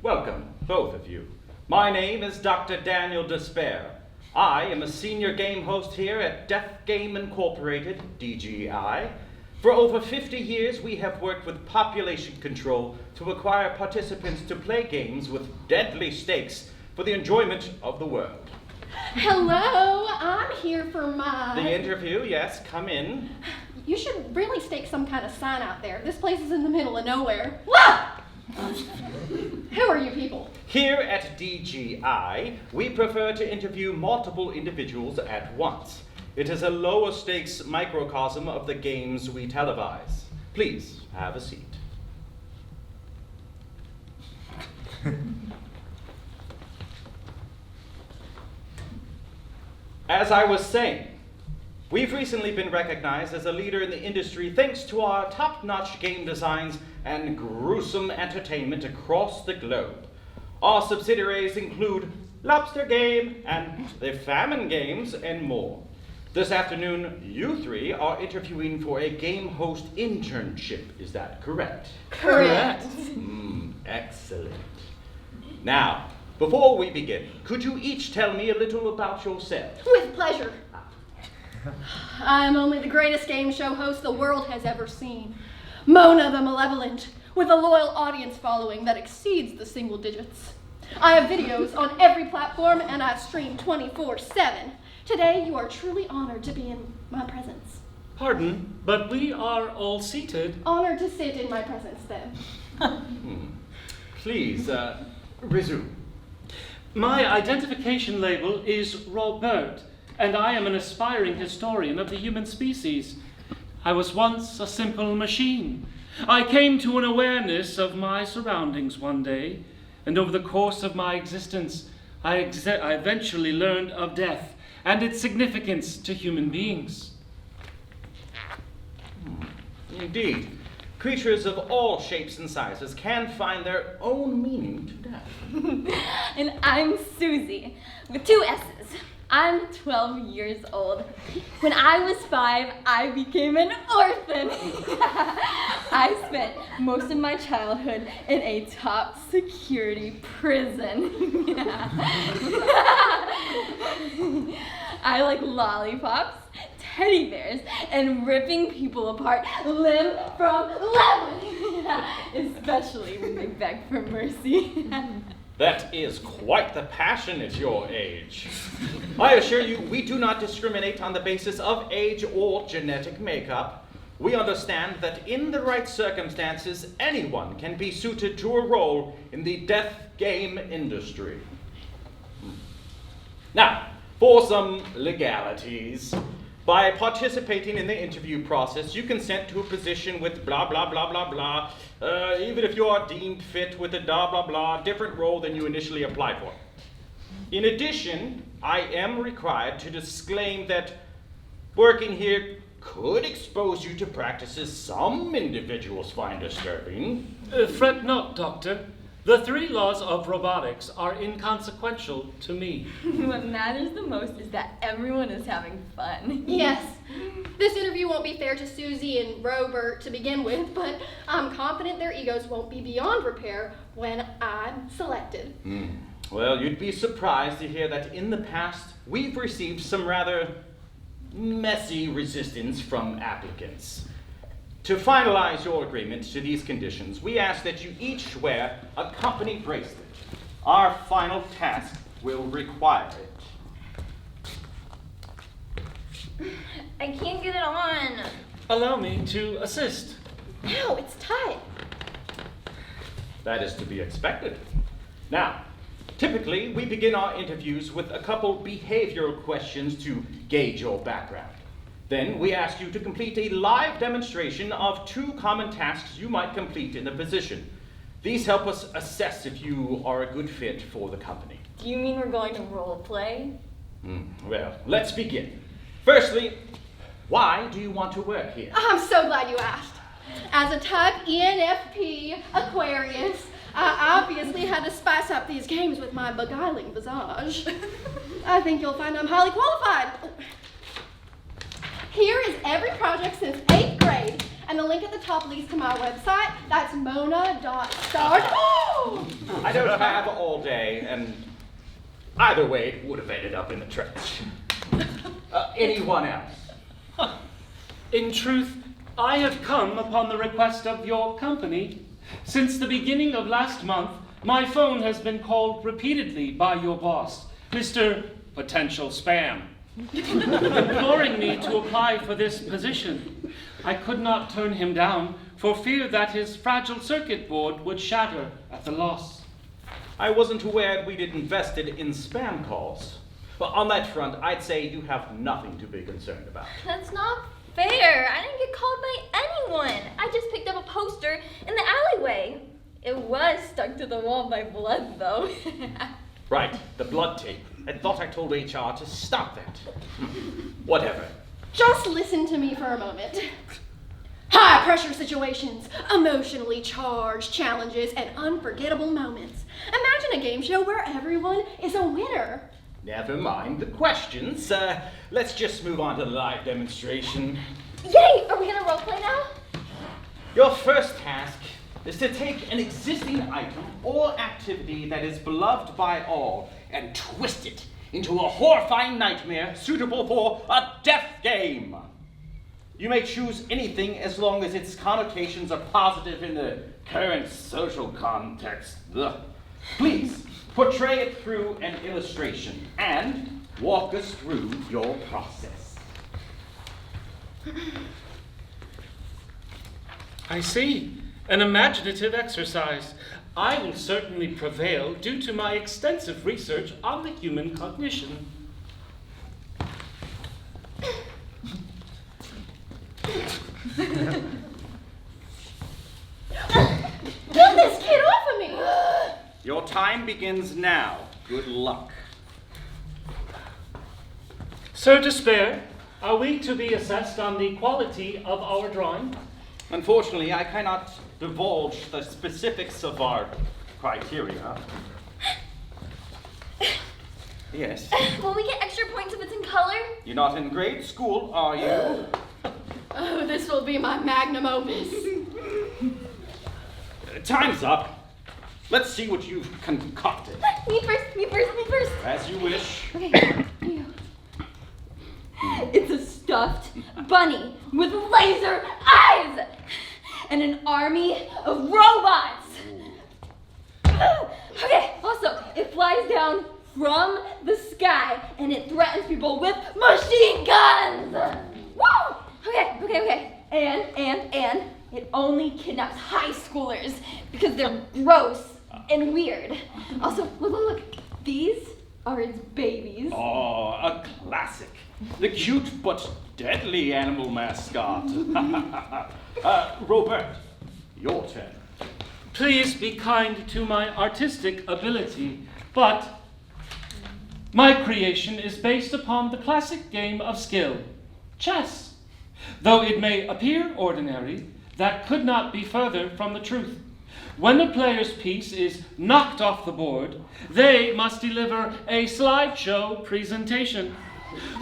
Welcome, both of you. My name is Dr. Daniel Despair. I am a senior game host here at Deaf Game Incorporated, DGI. For over 50 years, we have worked with population control to acquire participants to play games with deadly stakes for the enjoyment of the world. Hello, I'm here for my... The interview, yes, come in. You should really stake some kind of sign out there. This place is in the middle of nowhere. Whoa! Who are you people? Here at DGI, we prefer to interview multiple individuals at once. It is a lower stakes microcosm of the games we televise. Please have a seat. As I was saying, we've recently been recognized as a leader in the industry thanks to our top-notch game designs and gruesome entertainment across the globe. Our subsidiaries include Lobster Game and the Famine Games and more. This afternoon, you three are interviewing for a game host internship. Is that correct? Correct. Excellent. Now, before we begin, could you each tell me a little about yourselves? With pleasure. I am only the greatest game show host the world has ever seen. Mona the Malevolent, with a loyal audience following that exceeds the single digits. I have videos on every platform and I stream 24/7. Today, you are truly honored to be in my presence. Pardon, but we are all seated. Honored to sit in my presence, then. Please, resume. My identification label is Robert, and I am an aspiring historian of the human species. I was once a simple machine. I came to an awareness of my surroundings one day, and over the course of my existence, I eventually learned of death and its significance to human beings. Indeed, creatures of all shapes and sizes can find their own meaning to death. And I'm Susie, with 2 S's. I'm 12 years old. When I was 5, I became an orphan. I spent most of my childhood in a top security prison. I like lollipops, teddy bears, and ripping people apart limb from limb, especially when they beg for mercy. That is quite the passion at your age. I assure you, we do not discriminate on the basis of age or genetic makeup. We understand that in the right circumstances, anyone can be suited to a role in the death game industry. Now, for some legalities. By participating in the interview process, you consent to a position with blah, blah, blah, blah, blah, even if you are deemed fit with a blah, blah, blah, different role than you initially applied for. In addition, I am required to disclaim that working here could expose you to practices some individuals find disturbing. Fret not, Doctor. The 3 laws of robotics are inconsequential to me. What matters the most is that everyone is having fun. Yes. This interview won't be fair to Susie and Robert to begin with, but I'm confident their egos won't be beyond repair when I'm selected. Well, you'd be surprised to hear that in the past, we've received some rather messy resistance from applicants. To finalize your agreement to these conditions, we ask that you each wear a company bracelet. Our final task will require it. I can't get it on. Allow me to assist. Ow, it's tight. That is to be expected. Now, typically, we begin our interviews with a couple behavioral questions to gauge your background. Then we ask you to complete a live demonstration of 2 common tasks you might complete in a position. These help us assess if you are a good fit for the company. Do you mean we're going to role play? Well, let's begin. Firstly, why do you want to work here? I'm so glad you asked. As a type ENFP Aquarius, I obviously had to spice up these games with my beguiling visage. I think you'll find I'm highly qualified. Here is every project since 8th grade, and the link at the top leads to my website. That's mona.stars. I don't have all day, and either way, it would have ended up in the trash. Anyone else? In truth, I have come upon the request of your company. Since the beginning of last month, my phone has been called repeatedly by your boss, Mr. Potential Spam, imploring me to apply for this position. I could not turn him down for fear that his fragile circuit board would shatter at the loss. I wasn't aware we'd invested in spam calls. But on that front, I'd say you have nothing to be concerned about. That's not fair. I didn't get called by anyone. I just picked up a poster in the alleyway. It was stuck to the wall by blood, though. Right, the blood tape. I thought I told HR to stop that. Whatever. Just listen to me for a moment. High pressure situations, emotionally charged challenges, and unforgettable moments. Imagine a game show where everyone is a winner. Never mind the questions. Let's just move on to the live demonstration. Yay! Are we gonna roleplay now? Your first task is to take an existing item or activity that is beloved by all and twist it into a horrifying nightmare suitable for a death game. You may choose anything as long as its connotations are positive in the current social context. Ugh. Please portray it through an illustration and walk us through your process. I see. An imaginative exercise. I will certainly prevail due to my extensive research on the human cognition. Get this kid off of me! Your time begins now. Good luck. Sir Despair, are we to be assessed on the quality of our drawing? Unfortunately, I cannot divulge the specifics of our criteria. Yes. Will we get extra points if it's in color? You're not in grade school, are you? Oh, this will be my magnum opus. Time's up. Let's see what you've concocted. Me first, me first, me first. As you wish. Okay. It's a stuffed bunny with laser eyes and an army of robots. Okay, also, it flies down from the sky and it threatens people with machine guns. Woo! Okay. And it only kidnaps high schoolers because they're gross and weird. Also, look. These are its babies. Oh, a classic. The cute but deadly animal mascot. Robert, your turn. Please be kind to my artistic ability, but my creation is based upon the classic game of skill, chess. Though it may appear ordinary, that could not be further from the truth. When a player's piece is knocked off the board, they must deliver a slideshow presentation.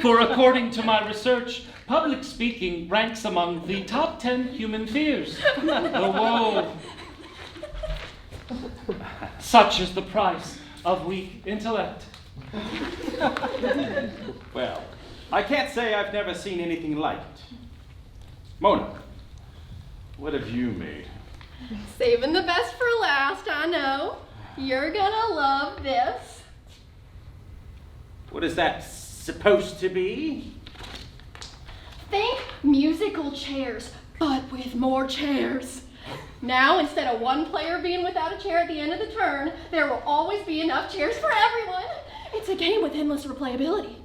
For according to my research, public speaking ranks among the top 10 human fears. Whoa. Such is the price of weak intellect. Well, I can't say I've never seen anything like it. Mona, what have you made? Saving the best for last, I know. You're gonna love this. What is that supposed to be? Think musical chairs, but with more chairs. Now, instead of one player being without a chair at the end of the turn, there will always be enough chairs for everyone. It's a game with endless replayability.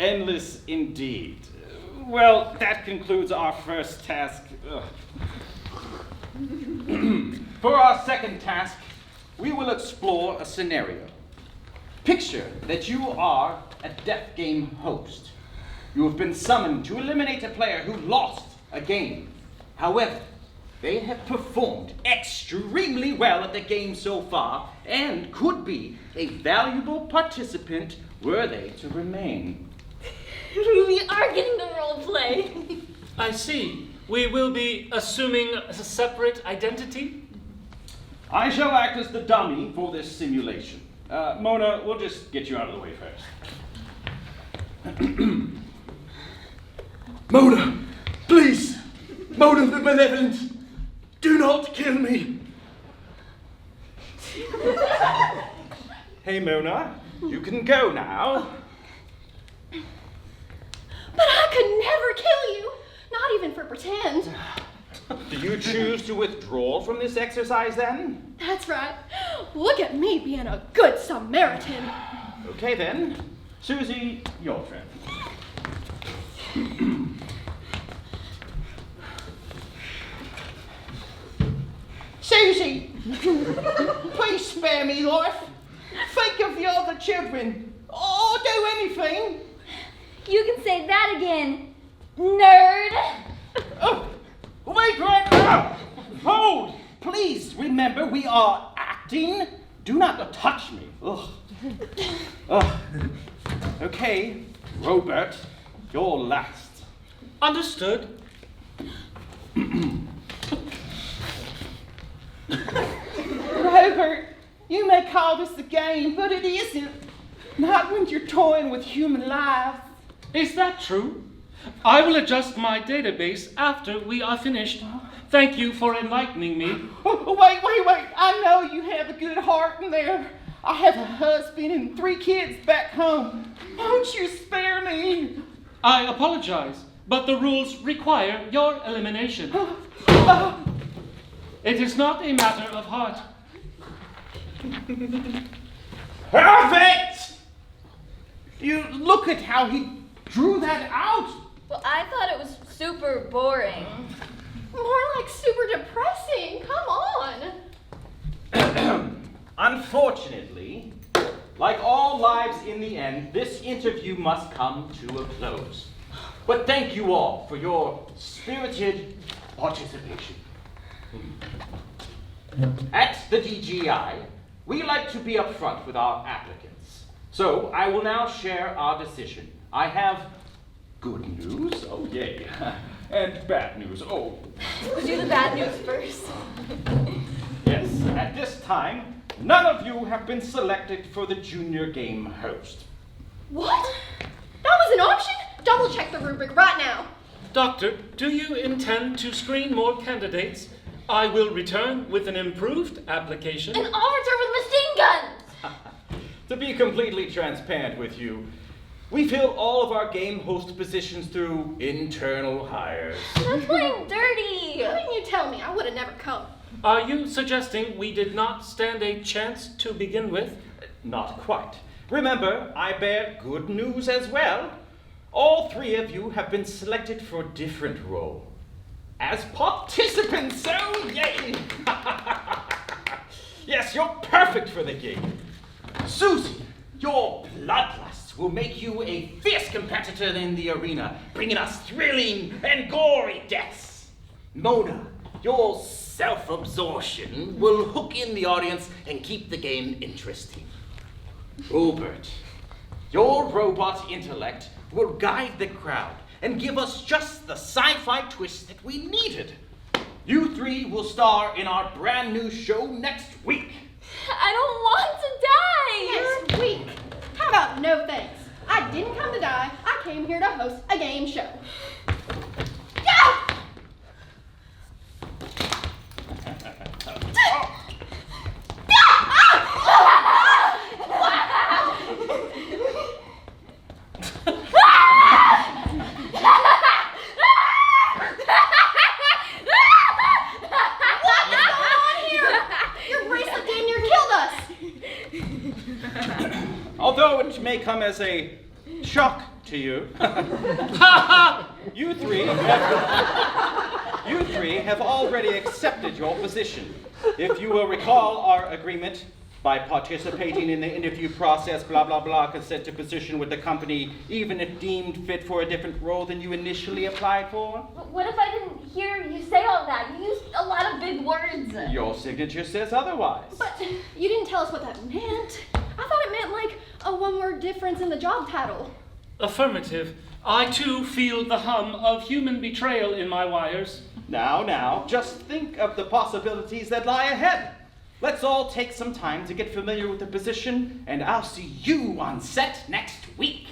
Endless indeed. Well, that concludes our first task. For our second task, we will explore a scenario. Picture that you are a death game host. You have been summoned to eliminate a player who lost a game. However, they have performed extremely well at the game so far and could be a valuable participant were they to remain. We are getting the role play. I see. We will be assuming a separate identity? I shall act as the dummy for this simulation. Mona, we'll just get you out of the way first. Mona, please! Mona the Malevolent, do not kill me! Hey, Mona, you can go now. But I could never kill you, not even for pretend. Do you choose to withdraw from this exercise then? That's right. Look at me being a good Samaritan. Okay then. Susie, your turn. Susie, please spare me life. Think of the other children. Or do anything. You can say that again, nerd. Oh, wait right now. Hold. Please remember we are acting. Do not touch me. Ugh. Okay, Robert, you're last. Understood. Robert, you may call this a game, but it isn't. Not when you're toying with human lives. Is that true? I will adjust my database after we are finished. Thank you for enlightening me. Oh, wait. I know you have a good heart in there. I have a husband and 3 kids back home. Won't you spare me? I apologize, but the rules require your elimination. It is not a matter of heart. Perfect! You look at how he drew that out. Well, I thought it was super boring. More like super depressing. Come on. Unfortunately, like all lives in the end, this interview must come to a close. But thank you all for your spirited participation. At the DGI, we like to be upfront with our applicants. So I will now share our decision. I have good news, oh yay, and bad news, oh. Do the bad news first. Yes, at this time, none of you have been selected for the junior game host. What? That was an option? Double check the rubric right now. Doctor, do you intend to screen more candidates? I will return with an improved application. An officer with machine guns! To be completely transparent with you, we fill all of our game host positions through internal hires. That's playing dirty! Why didn't you tell me? I would have never come. Are you suggesting we did not stand a chance to begin with? Not quite. Remember, I bear good news as well. All 3 of you have been selected for a different role. As participants, so yay! Yes, you're perfect for the game. Susie, your bloodlust will make you a fierce competitor in the arena, bringing us thrilling and gory deaths. Mona, your self-absorption will hook in the audience and keep the game interesting. Robert, your robot intellect will guide the crowd and give us just the sci-fi twist that we needed. You 3 will star in our brand new show next week. I don't want to die! Next week. How about no thanks? I didn't come to die. I came here to host a game show. Yeah! Although it may come as a shock to you, you three have already accepted your position. If you will recall our agreement, by participating in the interview process, blah, blah, blah, consent to position with the company, even if deemed fit for a different role than you initially applied for. What if I didn't hear you say all that? You used a lot of big words. Your signature says otherwise. But you didn't tell us what that meant. I thought it meant like a one-word difference in the job title. Affirmative. I too feel the hum of human betrayal in my wires. Now, just think of the possibilities that lie ahead. Let's all take some time to get familiar with the position, and I'll see you on set next week.